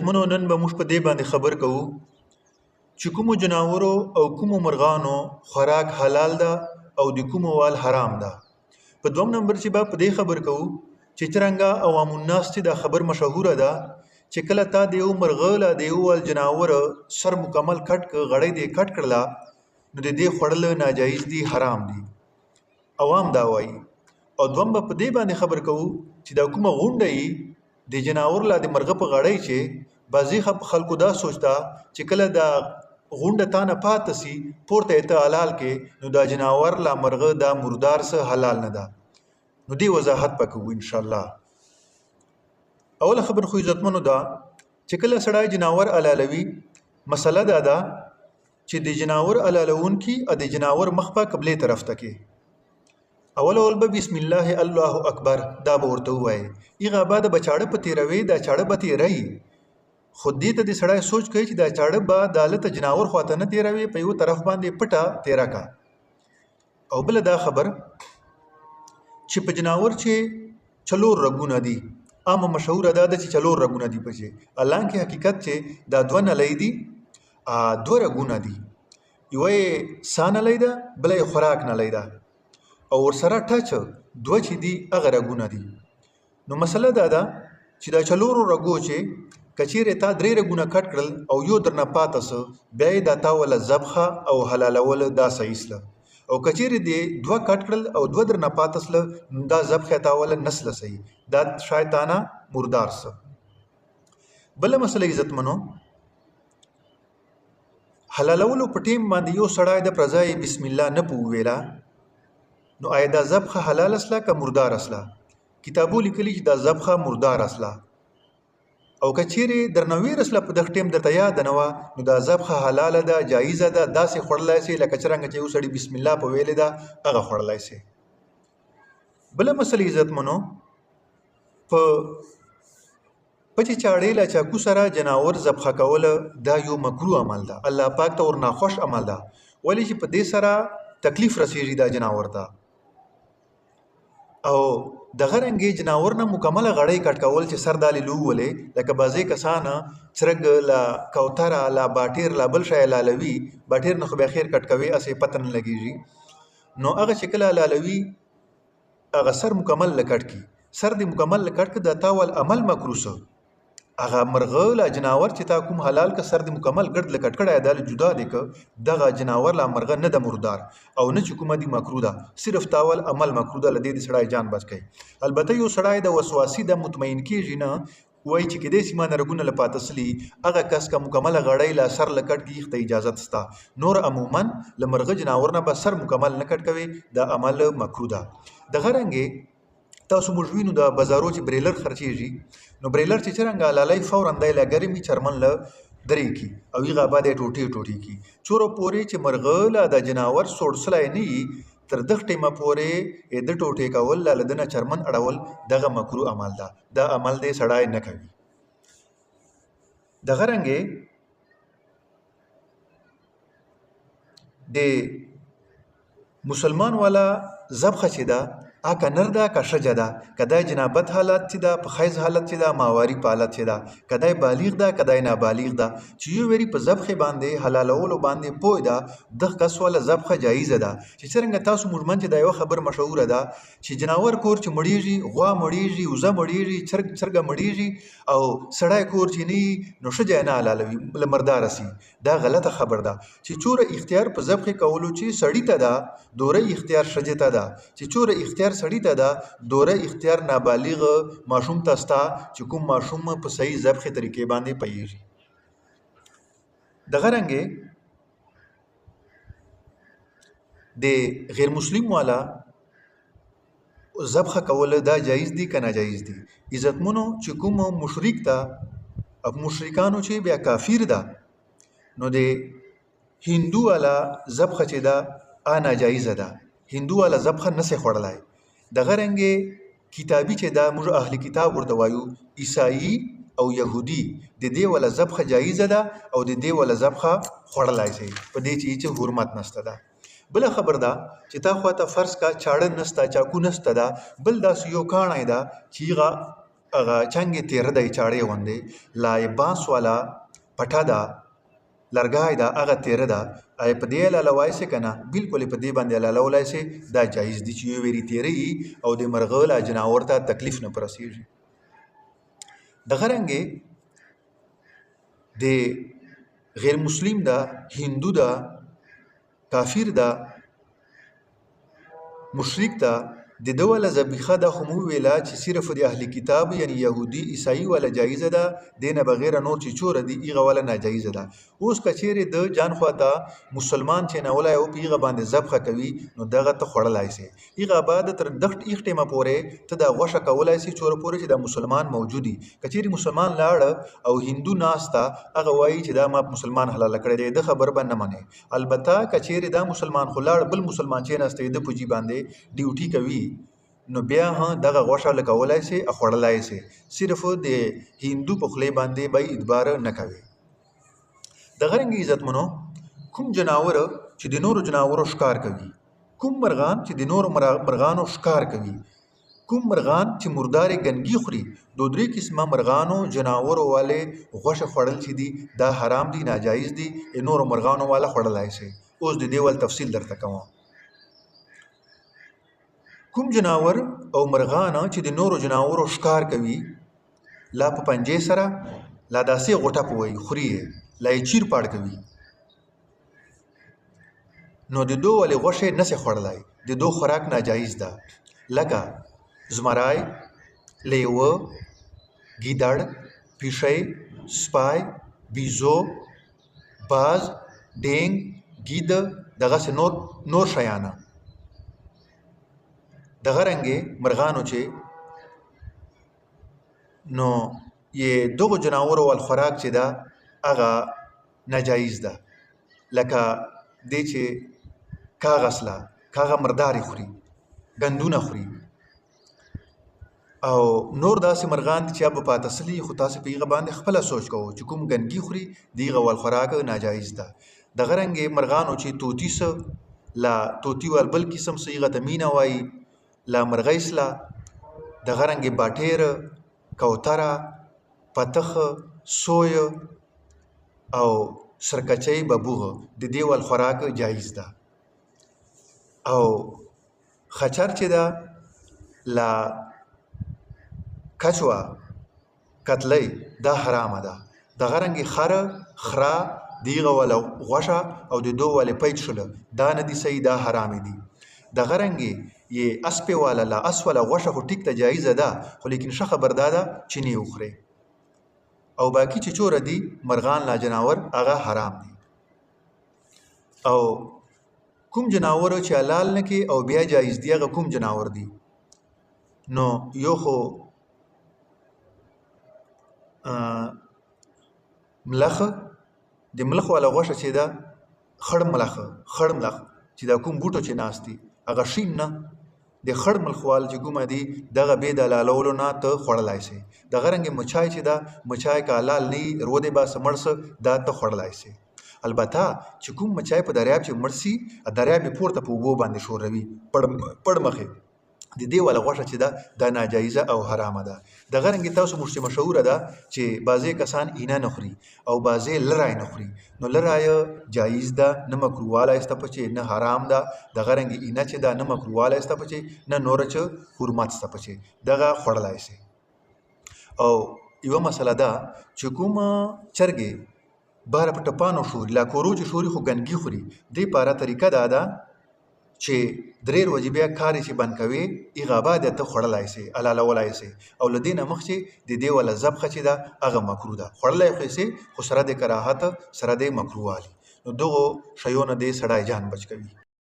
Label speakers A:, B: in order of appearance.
A: منو نن به موږ په دې باندې خبر کوو چې کومو جناورو او کومو مرغانو خوراک حلال ده او د کومو وال حرام ده. په دوم نمبر چې به په دې خبر کوو چې څرنګه عوام الناس ته دا خبر مشهوره ده چې کله تا د یو مرغه له د یو وال جناور سر مکمل کټ غړې دې کټ کړلا نو د دې خړل ناجایز دي، حرام دي، عوام دا وایي. او دوم به په دې باندې خبر کوو چې دا کومه غونډه یي د جناور لا د مرغه په غړی چې بعضی خلکو دا سوچتا چې کله دا غونډه تانه پاتې سي پورته ته حلال کې نو دا جناور لا مرغه دا مردار سه حلال نه ده. نو دی وضاحت پکوو ان شاء الله. اوله خبر خو عزتمنو دا چې کله سړی جناور حلالوي، مسله دا ده چې د جناور حلالون کی ا د جناور مخ په قبله طرف ته کې اول به بسم الله الله اکبر دا به ورته وایي. ایغه بعد بچاړه په تیروي، دا چاړه به تیري خود دې ته د سړی سوچ کوي چې دا چاړه به دالت جناور خواته نه تیروي، په یو طرف باندې پټه تیرا کا. او بل دا خبر چې په جناور چې چلور رګونه دي، عام مشهور ده چې چلور رګونه دي پچې، الانکه حقیقت چې دا دوه نه لیدي دوه رګونه دي، یو سان لیدا بلې خوراک نه لیدا او ورسره ټچ دوه چې دي هغه رګونه دي. نو مسله دا ده چې دا چلورو رګو چې کچیرې تا درې رګونه کټ کړل او یو درنه پاتس بیا دا تا ولا ذبحه او حلالول دا صحیح سله، او کچیرې دې دوه کټ کړل او دوه درنه پاتس له دا ذبحه تا ولا نسله صحیح، دا شایطانه مردار سه. بل مسله عزت منو حلالولو په ټیم باندې یو سړی د پرځای بسم الله نه پو ویلا نو آیا دا ذبحه حلال اصله که مردار اصله؟ کتابو لیکلی چې دا ذبحه مردار اصله، او کچیرې درنوي رسله په دغه ټیم درته یاد نه وه نو دا ذبحه حلاله ده، جایزه ده، داسې خوړلی سي لکه څرنګه چې یو سړي بسم الله په ویلې ده هغه خوړلی سي. بله مسله عزت منو په پچې چاړې له چاقو سره جناور ذبحه کول دا یو مکروه عمل ده، الله پاک ته ور ناخوش عمل ده، ولې چې په دې سره تکلیف رسیږي دا جناور ته. او دغه رنګې جناور نه مکمله غړۍ کټ کول چې سر دالې لوولې لکه بعضې کسان چرګ لا کوتره لا باټیر لا بل شی لالوي، باټیر نه خو بیا خیر کټ کوي اسې پته نه لګېږي، نو هغه چې کله لالوي هغه سر مکمل لکټ کی، سر دې مکمل لکټ که د تاول عمل مکروسه هغه مرغه لا جناور چې تا کوم حلال که سر دې مکمل ګډ لکټ کړی دا جدا دی که دغه جناور لا مرغه نه د مردار او نه چې کومه دي مکروه ده، صرف تاول عمل مکروه ده، لدې سړی جان بچ کوي. البته یو سړی د وسواسي د مطمئن کېږي نه وایي چې کدې سیمه نه رګونه له پاتسلی هغه کس که مکمله غړۍ لا سر لکټ کی ته اجازت ستا، نور عموما له مرغه جناور نه به سر مکمل نه کټ کوي، دا عمل مکروه ده. دغه رنګې تاسو موږ وینو د بازارو چې بریلر خرچېږي نو بریلر چې څرنګه حلالۍ فوراً دی له ګرمي چرمن له درې کی او هغه بعد یې ټوټې ټوټې کی چوره پورې چې مرغه له د جناور سوړسلی نه وي تر دغه ټیمه پورې د ټوټې کول له دنه چرمن اړول دغه مکروه عمل ده، دا عمل دی سړی نه کوي. دغه رنګې د مسلمان والا ذبحه چې ده که نر ده که ښځه ده، که دی جنابت حالت چې ده، په حیض حالت چې ده، ماواري په حالت چې ده، که دی بالغ ده که دی نابالغ ده، چې یو ویري په ذبحې باندې حلالولو باندې پوه ده دغه کس والا ذبحه جایزه ده. چې څرنګه تاسو موږ منځ دا یوه خبر مشهوره ده چې جناور کور چې مړېږي، غوا مړېږي، وزه مړېږي، چرګه مړېږي او سړی کور چې نه نو ښځه یې نه حلالوي له مرداره سي، دا غلطه خبر ده. چې چوره اختیار په ذبحې کولو چې سړي ته ده دوره اختیار ښځې ته ده، چې چوره اختیار سړی ته ده دوره اختیار نابالغ ماشوم ته ستا چې کوم ماشوم په صحیح ذبحې طریقې باندې پوهېږي. دغه رنګې د غیر مسلم والا ذبحه کول دا جایز دي که ناجایز دي؟ عزتمنو چې کوم مشرک ته مشرکانو چې بیا کافر ده نو د هندو والا ذبحه چې ده ناجایزه ده، هندو والا ذبحه نسې خوړلی. دغه رنګې کتابي چې دا موږ اهل کتاب ورته وایو عیسائی او یهودي د دې والا ذبحه جایزه ده او د دې والا ذبحه خوړلی شي، په دې چې حرمت نشته ده. بله خبر ده چې تا خواته فرض کا چاړه نسته، چاقو نسته ده، بل داسې یو کاڼی ده چې هغه هغه چنګې تیره دی چاړې غوندې لا یې بانس والا پټه ده لرګی ده هغه تیره ده آیا په دې حلاله وایسې که نه بلکل یې په دې باندې حلاله ولی دا جایز دي چې یو ویرې تیره وي او د مرغه لا جناور ته تکلیف نه پرسېږي دغه رنګې د غیر مسلم ده هندو ده کافر ده مشرک ده د ده والا ذبیحه دا خو مو ویله چې صرف د اهل کتاب یعنی یهودي عیسائی والا جایزه ده دې نه بغیره نور چې چوره دي هغه والا ناجایزه ده اوس که چیرې د جان خواته مسلمان چې نولی او په هغه باندې ذبحه کوي نو دغه ته خوړلی سي هغه بعد تر دغه ټیمه پورې ته دا غوښه کولی سي چوره پورې چې دا مسلمان موجود وي که چیرې مسلمان لاړه او هندو ناسته هغه وایي چې دا ما مسلمان حلاله کړی دی د خبر به نه منې البته که چیرې دا مسلمان خو لاړ بل مسلمان چې ناسته د په جي باندې ډیوټي کوي نو بیا هم دغه غوښه لکولی سي او خوړلی سي صرف د هندو په خولې باندې به ادبار نه کوي دغه رنګې عزتمنو کوم جناور چې د نورو جناورو ښکار کوي کوم مرغان چې د نورو مرغانو ښکار کوي کوم مرغان چې مردارې ګنګي خوري دو درې قسمه مرغانو جناورو والے غوښه خوړل چې دي دا حرام دي ناجایز دي نورو مرغانو والا خوړلی سي اوس د دې ول تفصیل درته کوم کوم جناور او مرغان چې د نورو جناورو ښکار کوي لا په پنجې سره لا داسې غوټه پوي خوري لا یې چیر پاړ کوي نو د دو ولې غوښې نسې خوړلی د دو خوراک ناجایز ده لکه زمری لیوه ګیدړ پیشۍ سپای بیزو باز ډینګ ګیده دغسې نور شیانه دغه رنګې مرغانو چې نو یې دغو جناورو ول خوراک چې ده هغه ناجایز ده لکه دی چې کاغه مردارې خوري ګندونه خوري او نور داسې مرغان دي چې اب پاته سلي خو تاسې په هغه باندې خپله سوچ کوو چې کوم ګنګي خوري د هغه ول خوراک ناجایز ده دغه رنګې مرغانو چې طوطي څه لا طوطي ول بل قسم څه هغه ته مینه وایي لا مرغۍ سله دغه رنګې باټیر کوتره پتخ سوی او سرکچۍ ببوغه د دې ول خوراک جایز ده او خچر چې ده لا کچوا کتلی دا حرامه ده دغه رنګې خره دیغه ولا غوښه او د دو ولې پیچ شله دا نه دي صحیح دا حرامې دي دغه رنګې یې اسپې والا لا اس والا غوښه خو ټیک ته جایزه ده خو لیکن ښه خبر دا ده چې نه وخورئ او باقي چې چوره دي مرغان لا جناور هغه حرام دي او کوم جناور چې حلال نه کې او بیا جایز دي هغه کوم جناور دي نو یو خو ملخه د ملخ والا غوښه چې ده خړ ملخ چې دا کوم بوټو چې ناستي هغه شین نه د خړ ملخوال چې کومه دي دغه بې د حلالولو نه ته خوړلی سي دغه رنګې مچای چې ده مچای که حلال نه وي رودې باسه مړ څه دا ته خوړلی سي البته چې کوم مچای په دریاب چې مړ سي دریاب یې پورته په اوبو باندې شوروي پړ مخې د دې والا غوښه چې ده دا ناجایزه او حرامه ده دغه رنګې تاسو موږ چې مشهوره ده چې بعضې کسان اینه نه خوري او بعضې لرای نه خوري نو لرای جایز ده نه مکروهوالی سته پچې نه حرام ده دغه رنګې اینه چې ده نه مکروهوالی سته پچې نه نوره چې حرمت سته پچې دغه خوړلی سي او یوه مسله ده چې کومه چرګې بهره په ټپانو شوري لا کورو چې شوري خو ګنګي خوري دې پاره طریقه دا ده چې درې ورځې بیا کار چې بند کوي هغه بعد ته خوړلی سي حلالولی سي او له دې نه مخکې د دې والا ذبحه چې ده هغه مکروه ده خوړلی خو سي خو سره د کراهت سره د مکروه والي نو دغو شیو نه دې سړی جان بچ کوي